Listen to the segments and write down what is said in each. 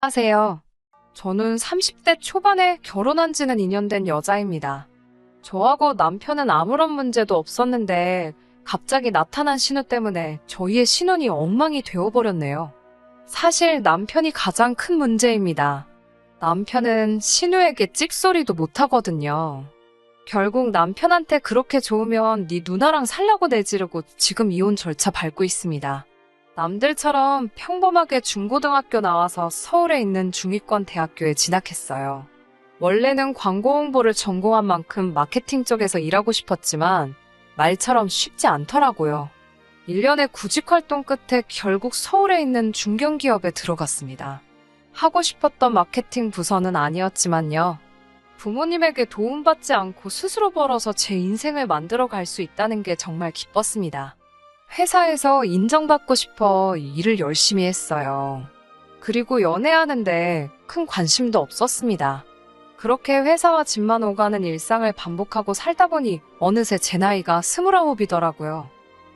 안녕하세요. 저는 30대 초반에 결혼한 지는 2년 된 여자입니다. 저하고 남편은 아무런 문제도 없었는데 갑자기 나타난 신우 때문에 저희의 신혼이 엉망이 되어버렸네요. 사실 남편이 가장 큰 문제입니다. 남편은 신우에게 찍소리도 못하거든요. 결국 남편한테 그렇게 좋으면 네 누나랑 살라고 내지르고 지금 이혼 절차 밟고 있습니다. 남들처럼 평범하게 중고등학교 나와서 서울에 있는 중위권 대학교에 진학했어요. 원래는 광고 홍보를 전공한 만큼 마케팅 쪽에서 일하고 싶었지만 말처럼 쉽지 않더라고요. 1년의 구직 활동 끝에 결국 서울에 있는 중견기업에 들어갔습니다. 하고 싶었던 마케팅 부서는 아니었지만요. 부모님에게 도움받지 않고 스스로 벌어서 제 인생을 만들어 갈 수 있다는 게 정말 기뻤습니다. 회사에서 인정받고 싶어 일을 열심히 했어요. 그리고 연애하는데 큰 관심도 없었습니다. 그렇게 회사와 집만 오가는 일상을 반복하고 살다 보니 어느새 제 나이가 29이더라고요.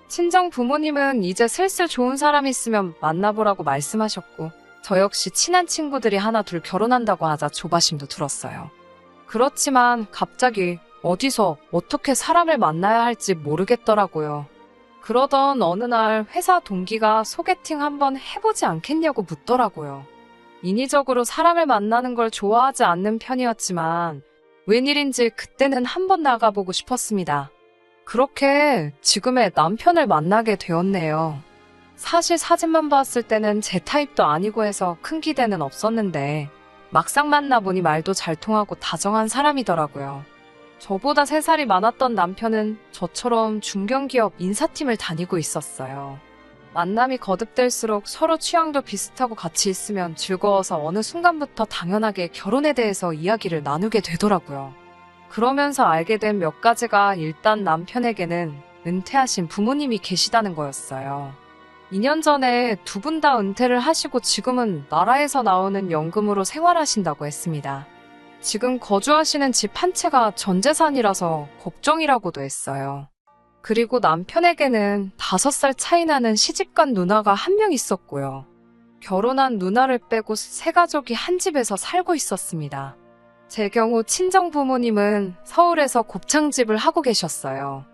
친정 부모님은 이제 슬슬 좋은 사람 있으면 만나보라고 말씀하셨고 저 역시 친한 친구들이 하나 둘 결혼한다고 하자 조바심도 들었어요. 그렇지만 갑자기 어디서 어떻게 사람을 만나야 할지 모르겠더라고요. 그러던 어느 날 회사 동기가 소개팅 한번 해보지 않겠냐고 묻더라고요. 인위적으로 사람을 만나는 걸 좋아하지 않는 편이었지만 웬일인지 그때는 한번 나가보고 싶었습니다. 그렇게 지금의 남편을 만나게 되었네요. 사실 사진만 봤을 때는 제 타입도 아니고 해서 큰 기대는 없었는데 막상 만나보니 말도 잘 통하고 다정한 사람이더라고요. 저보다 3살이 많았던 남편은 저처럼 중견기업 인사팀을 다니고 있었어요. 만남이 거듭될수록 서로 취향도 비슷하고 같이 있으면 즐거워서 어느 순간부터 당연하게 결혼에 대해서 이야기를 나누게 되더라고요. 그러면서 알게 된 몇 가지가 일단 남편에게는 은퇴하신 부모님이 계시다는 거였어요. 2년 전에 두 분 다 은퇴를 하시고 지금은 나라에서 나오는 연금으로 생활하신다고 했습니다. 지금 거주하시는 집 한 채가 전 재산이라서 걱정이라고도 했어요. 그리고 남편에게는 5살 차이 나는 시집간 누나가 한 명 있었고요. 결혼한 누나를 빼고 세 가족이 한 집에서 살고 있었습니다. 제 경우 친정 부모님은 서울에서 곱창집을 하고 계셨어요.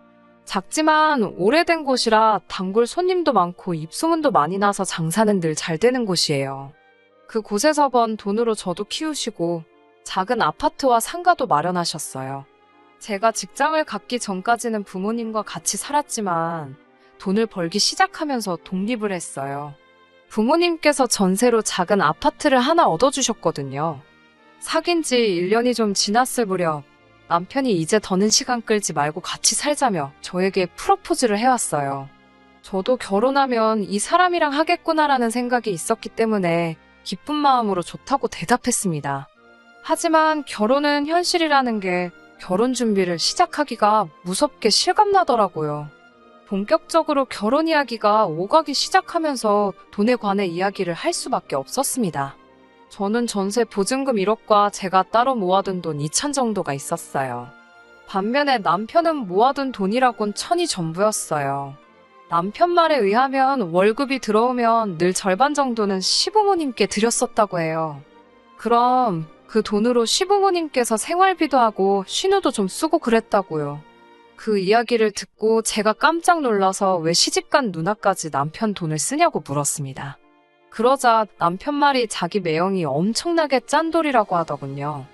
작지만 오래된 곳이라 단골 손님도 많고 입소문도 많이 나서 장사는 늘 잘 되는 곳이에요. 그곳에서 번 돈으로 저도 키우시고 작은 아파트와 상가도 마련하셨어요. 제가 직장을 갖기 전까지는 부모님과 같이 살았지만 돈을 벌기 시작하면서 독립을 했어요. 부모님께서 전세로 작은 아파트를 하나 얻어주셨거든요. 사귄 지 1년이 좀 지났을 무렵 남편이 이제 더는 시간 끌지 말고 같이 살자며 저에게 프로포즈를 해왔어요. 저도 결혼하면 이 사람이랑 하겠구나라는 생각이 있었기 때문에 기쁜 마음으로 좋다고 대답했습니다. 하지만 결혼은 현실이라는 게 결혼 준비를 시작하기가 무섭게 실감나더라고요. 본격적으로 결혼 이야기가 오가기 시작하면서 돈에 관해 이야기를 할 수밖에 없었습니다. 저는 전세 보증금 1억과 제가 따로 모아둔 돈 2천 정도가 있었어요. 반면에 남편은 모아둔 돈이라곤 천이 전부였어요. 남편 말에 의하면 월급이 들어오면 늘 절반 정도는 시부모님께 드렸었다고 해요. 그럼 그 돈으로 시부모님께서 생활비도 하고 신우도 좀 쓰고 그랬다고요. 그 이야기를 듣고 제가 깜짝 놀라서 왜 시집간 누나까지 남편 돈을 쓰냐고 물었습니다. 그러자 남편 말이 자기 매형이 엄청나게 짠돌이라고 하더군요.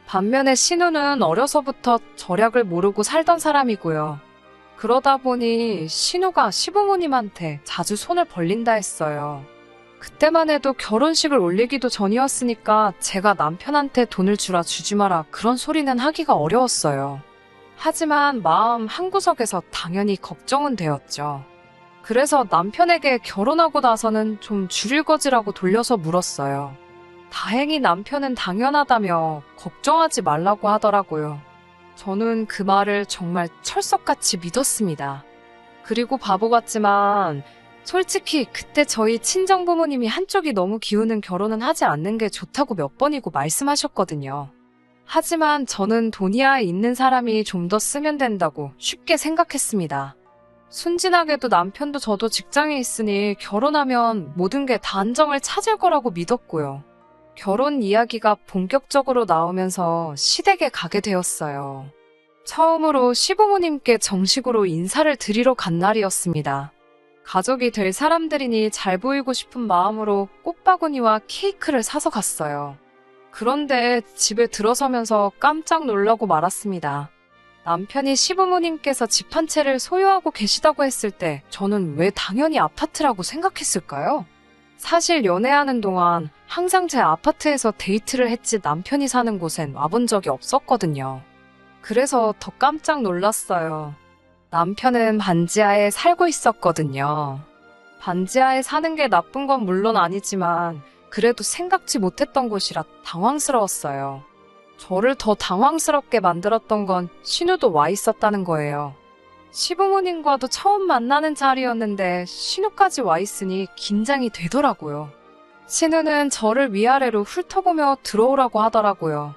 반면에 신우는 어려서부터 절약을 모르고 살던 사람이고요. 그러다 보니 신우가 시부모님한테 자주 손을 벌린다 했어요. 그때만 해도 결혼식을 올리기도 전이었으니까 제가 남편한테 돈을 주라 주지 마라 그런 소리는 하기가 어려웠어요. 하지만 마음 한구석에서 당연히 걱정은 되었죠. 그래서 남편에게 결혼하고 나서는 좀 줄일 거지라고 돌려서 물었어요. 다행히 남편은 당연하다며 걱정하지 말라고 하더라고요. 저는 그 말을 정말 철석같이 믿었습니다. 그리고 바보 같지만 솔직히 그때 저희 친정부모님이 한쪽이 너무 기우는 결혼은 하지 않는 게 좋다고 몇 번이고 말씀하셨거든요. 하지만 저는 돈이야 있는 사람이 좀 더 쓰면 된다고 쉽게 생각했습니다. 순진하게도 남편도 저도 직장에 있으니 결혼하면 모든 게 다 안정을 찾을 거라고 믿었고요. 결혼 이야기가 본격적으로 나오면서 시댁에 가게 되었어요. 처음으로 시부모님께 정식으로 인사를 드리러 간 날이었습니다. 가족이 될 사람들이니 잘 보이고 싶은 마음으로 꽃바구니와 케이크를 사서 갔어요. 그런데 집에 들어서면서 깜짝 놀라고 말았습니다. 남편이 시부모님께서 집 한 채를 소유하고 계시다고 했을 때 저는 왜 당연히 아파트라고 생각했을까요? 사실 연애하는 동안 항상 제 아파트에서 데이트를 했지 남편이 사는 곳엔 와본 적이 없었거든요. 그래서 더 깜짝 놀랐어요. 남편은 반지하에 살고 있었거든요. 반지하에 사는 게 나쁜 건 물론 아니지만 그래도 생각지 못했던 곳이라 당황스러웠어요. 저를 더 당황스럽게 만들었던 건 신우도 와 있었다는 거예요. 시부모님과도 처음 만나는 자리였는데 신우까지 와 있으니 긴장이 되더라고요. 신우는 저를 위아래로 훑어보며 들어오라고 하더라고요.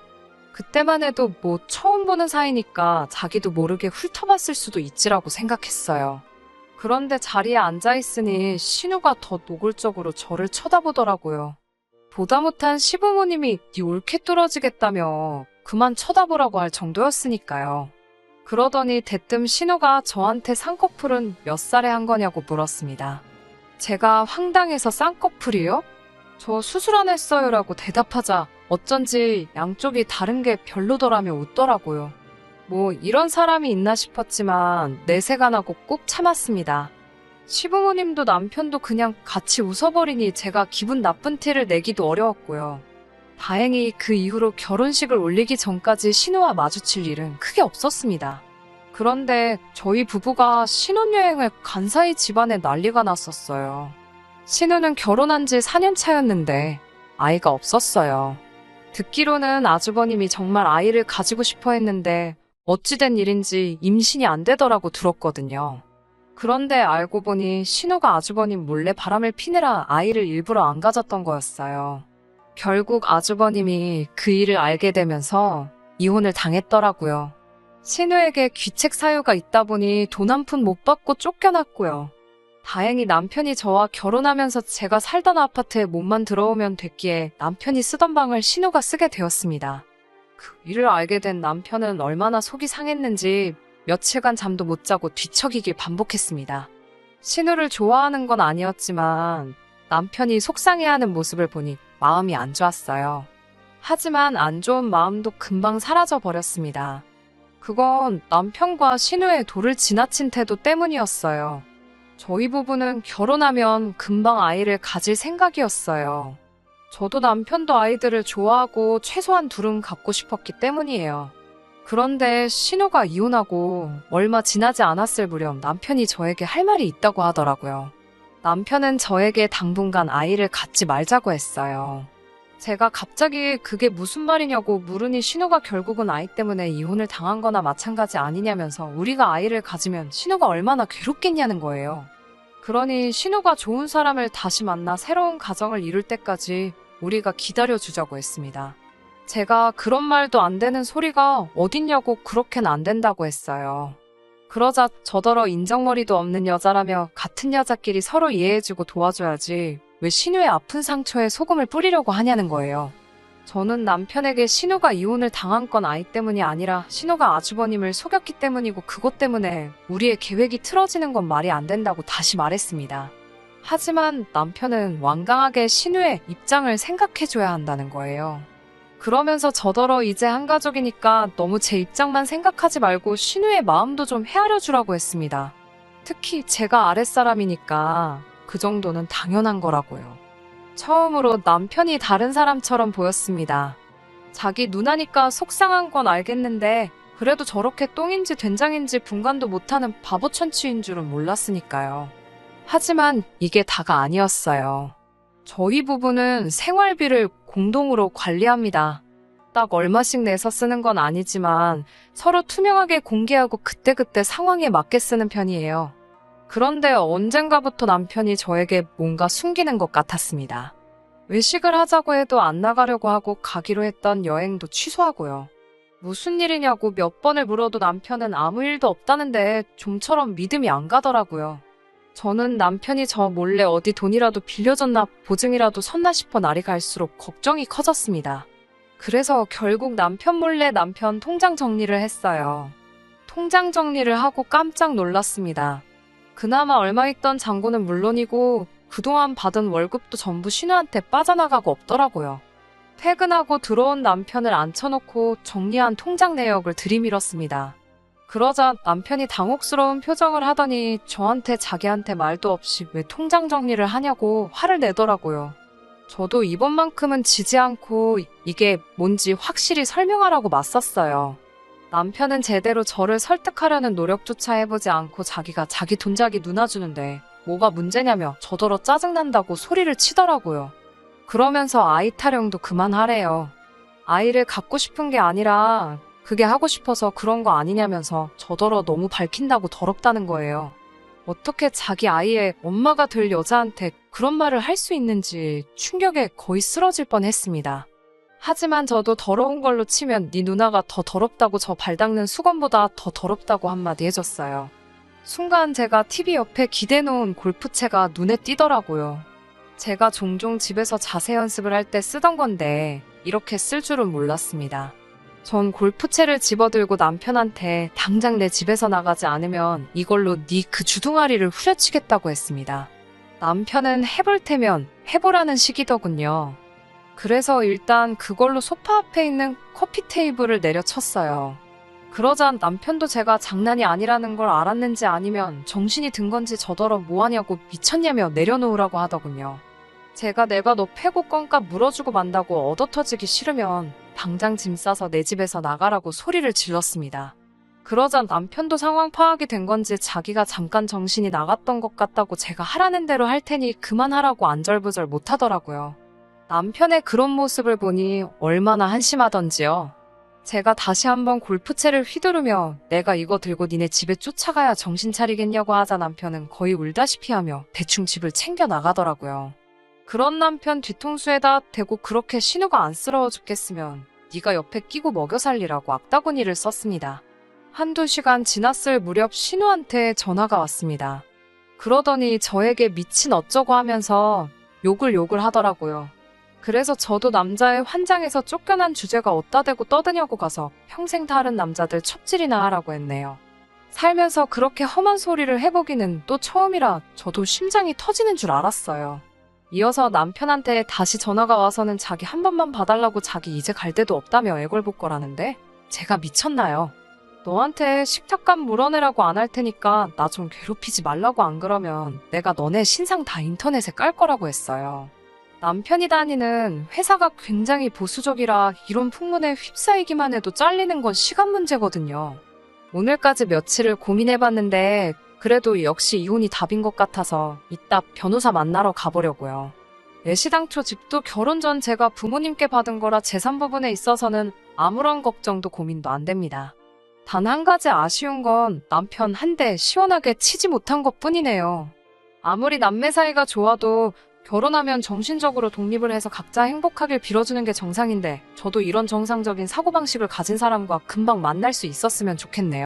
그때만 해도 뭐 처음 보는 사이니까 자기도 모르게 훑어봤을 수도 있지라고 생각했어요. 그런데 자리에 앉아있으니 신우가 더 노골적으로 저를 쳐다보더라고요. 보다 못한 시부모님이 네 올케 뚫어지겠다며 그만 쳐다보라고 할 정도였으니까요. 그러더니 대뜸 신우가 저한테 쌍꺼풀은 몇 살에 한 거냐고 물었습니다. 제가 황당해서 쌍꺼풀이요? 저 수술 안 했어요라고 대답하자 어쩐지 양쪽이 다른 게 별로더라며 웃더라고요. 뭐 이런 사람이 있나 싶었지만 내색 안 하고 꾹 참았습니다. 시부모님도 남편도 그냥 같이 웃어버리니 제가 기분 나쁜 티를 내기도 어려웠고요. 다행히 그 이후로 결혼식을 올리기 전까지 신우와 마주칠 일은 크게 없었습니다. 그런데 저희 부부가 신혼여행을 간 사이 집안에 난리가 났었어요. 신우는 결혼한 지 4년 차였는데 아이가 없었어요. 듣기로는 아주버님이 정말 아이를 가지고 싶어 했는데 어찌된 일인지 임신이 안 되더라고 들었거든요. 그런데 알고 보니 신우가 아주버님 몰래 바람을 피느라 아이를 일부러 안 가졌던 거였어요. 결국 아주버님이 그 일을 알게 되면서 이혼을 당했더라고요. 신우에게 귀책 사유가 있다 보니 돈 한 푼 못 받고 쫓겨났고요. 다행히 남편이 저와 결혼하면서 제가 살던 아파트에 몸만 들어오면 됐기에 남편이 쓰던 방을 신우가 쓰게 되었습니다. 그 일을 알게 된 남편은 얼마나 속이 상했는지 며칠간 잠도 못 자고 뒤척이길 반복했습니다. 신우를 좋아하는 건 아니었지만 남편이 속상해하는 모습을 보니 마음이 안 좋았어요. 하지만 안 좋은 마음도 금방 사라져 버렸습니다. 그건 남편과 신우의 도를 지나친 태도 때문이었어요. 저희 부부는 결혼하면 금방 아이를 가질 생각이었어요. 저도 남편도 아이들을 좋아하고 최소한 둘은 갖고 싶었기 때문이에요. 그런데 신우가 이혼하고 얼마 지나지 않았을 무렵 남편이 저에게 할 말이 있다고 하더라고요. 남편은 저에게 당분간 아이를 갖지 말자고 했어요. 제가 갑자기 그게 무슨 말이냐고 물으니 신우가 결국은 아이 때문에 이혼을 당한 거나 마찬가지 아니냐면서 우리가 아이를 가지면 신우가 얼마나 괴롭겠냐는 거예요. 그러니 신우가 좋은 사람을 다시 만나 새로운 가정을 이룰 때까지 우리가 기다려주자고 했습니다. 제가 그런 말도 안 되는 소리가 어딨냐고 그렇게는 안 된다고 했어요. 그러자 저더러 인정머리도 없는 여자라며 같은 여자끼리 서로 이해해주고 도와줘야지 왜 신우의 아픈 상처에 소금을 뿌리려고 하냐는 거예요. 저는 남편에게 신우가 이혼을 당한 건 아이 때문이 아니라 신우가 아주버님을 속였기 때문이고 그것 때문에 우리의 계획이 틀어지는 건 말이 안 된다고 다시 말했습니다. 하지만 남편은 완강하게 신우의 입장을 생각해줘야 한다는 거예요. 그러면서 저더러 이제 한 가족이니까 너무 제 입장만 생각하지 말고 신우의 마음도 좀 헤아려 주라고 했습니다. 특히 제가 아랫사람이니까 그 정도는 당연한 거라고요. 처음으로 남편이 다른 사람처럼 보였습니다. 자기 누나니까 속상한 건 알겠는데 그래도 저렇게 똥인지 된장인지 분간도 못하는 바보 천치인 줄은 몰랐으니까요. 하지만 이게 다가 아니었어요. 저희 부부는 생활비를 공동으로 관리합니다. 딱 얼마씩 내서 쓰는 건 아니지만 서로 투명하게 공개하고 그때그때 상황에 맞게 쓰는 편이에요. 그런데 언젠가부터 남편이 저에게 뭔가 숨기는 것 같았습니다. 외식을 하자고 해도 안 나가려고 하고 가기로 했던 여행도 취소하고요. 무슨 일이냐고 몇 번을 물어도 남편은 아무 일도 없다는데 좀처럼 믿음이 안 가더라고요. 저는 남편이 저 몰래 어디 돈이라도 빌려줬나 보증이라도 섰나 싶어 날이 갈수록 걱정이 커졌습니다. 그래서 결국 남편 몰래 남편 통장 정리를 했어요. 통장 정리를 하고 깜짝 놀랐습니다. 그나마 얼마 있던 잔고는 물론이고 그동안 받은 월급도 전부 신우한테 빠져나가고 없더라고요. 퇴근하고 들어온 남편을 앉혀놓고 정리한 통장 내역을 들이밀었습니다. 그러자 남편이 당혹스러운 표정을 하더니 저한테 자기한테 말도 없이 왜 통장 정리를 하냐고 화를 내더라고요. 저도 이번만큼은 지지 않고 이게 뭔지 확실히 설명하라고 맞섰어요. 남편은 제대로 저를 설득하려는 노력조차 해보지 않고 자기가 자기 돈자기 누나주는데 뭐가 문제냐며 저더러 짜증난다고 소리를 치더라고요. 그러면서 아이 타령도 그만하래요. 아이를 갖고 싶은 게 아니라 그게 하고 싶어서 그런 거 아니냐면서 저더러 너무 밝힌다고 더럽다는 거예요. 어떻게 자기 아이의 엄마가 될 여자한테 그런 말을 할 수 있는지 충격에 거의 쓰러질 뻔했습니다. 하지만 저도 더러운 걸로 치면 네 누나가 더 더럽다고 저 발 닦는 수건보다 더 더럽다고 한마디 해줬어요. 순간 제가 TV 옆에 기대놓은 골프채가 눈에 띄더라고요. 제가 종종 집에서 자세 연습을 할 때 쓰던 건데 이렇게 쓸 줄은 몰랐습니다. 전 골프채를 집어들고 남편한테 당장 내 집에서 나가지 않으면 이걸로 네 그 주둥아리를 후려치겠다고 했습니다. 남편은 해볼 테면 해보라는 식이더군요. 그래서 일단 그걸로 소파 앞에 있는 커피 테이블을 내려쳤어요. 그러자 남편도 제가 장난이 아니라는 걸 알았는지 아니면 정신이 든 건지 저더러 뭐하냐고 미쳤냐며 내려놓으라고 하더군요. 제가 내가 너 패고 껌값 물어주고 만다고 얻어터지기 싫으면 당장 짐 싸서 내 집에서 나가라고 소리를 질렀습니다. 그러자 남편도 상황 파악이 된 건지 자기가 잠깐 정신이 나갔던 것 같다고 제가 하라는 대로 할 테니 그만하라고 안절부절 못하더라고요. 남편의 그런 모습을 보니 얼마나 한심하던지요. 제가 다시 한번 골프채를 휘두르며 내가 이거 들고 니네 집에 쫓아가야 정신 차리겠냐고 하자 남편은 거의 울다시피 하며 대충 집을 챙겨 나가더라고요. 그런 남편 뒤통수에다 대고 그렇게 신우가 안쓰러워 죽겠으면 네가 옆에 끼고 먹여 살리라고 악다구니를 썼습니다. 한두 시간 지났을 무렵 신우한테 전화가 왔습니다. 그러더니 저에게 미친 어쩌고 하면서 욕을 하더라고요. 그래서 저도 남자의 환장에서 쫓겨난 주제가 어디다 대고 떠드냐고 가서 평생 다른 남자들 첩질이나 하라고 했네요. 살면서 그렇게 험한 소리를 해보기는 또 처음이라 저도 심장이 터지는 줄 알았어요. 이어서 남편한테 다시 전화가 와서는 자기 한 번만 봐달라고 자기 이제 갈 데도 없다며 애걸복걸하는데 제가 미쳤나요? 너한테 식탁값 물어내라고 안 할 테니까 나 좀 괴롭히지 말라고 안 그러면 내가 너네 신상 다 인터넷에 깔 거라고 했어요. 남편이 다니는 회사가 굉장히 보수적이라 이런 풍문에 휩싸이기만 해도 잘리는 건 시간 문제거든요. 오늘까지 며칠을 고민해봤는데 그래도 역시 이혼이 답인 것 같아서 이따 변호사 만나러 가보려고요. 애시당초 집도 결혼 전 제가 부모님께 받은 거라 재산 부분에 있어서는 아무런 걱정도 고민도 안 됩니다. 단 한 가지 아쉬운 건 남편 한 대 시원하게 치지 못한 것뿐이네요. 아무리 남매 사이가 좋아도 결혼하면 정신적으로 독립을 해서 각자 행복하길 빌어주는 게 정상인데 저도 이런 정상적인 사고방식을 가진 사람과 금방 만날 수 있었으면 좋겠네요.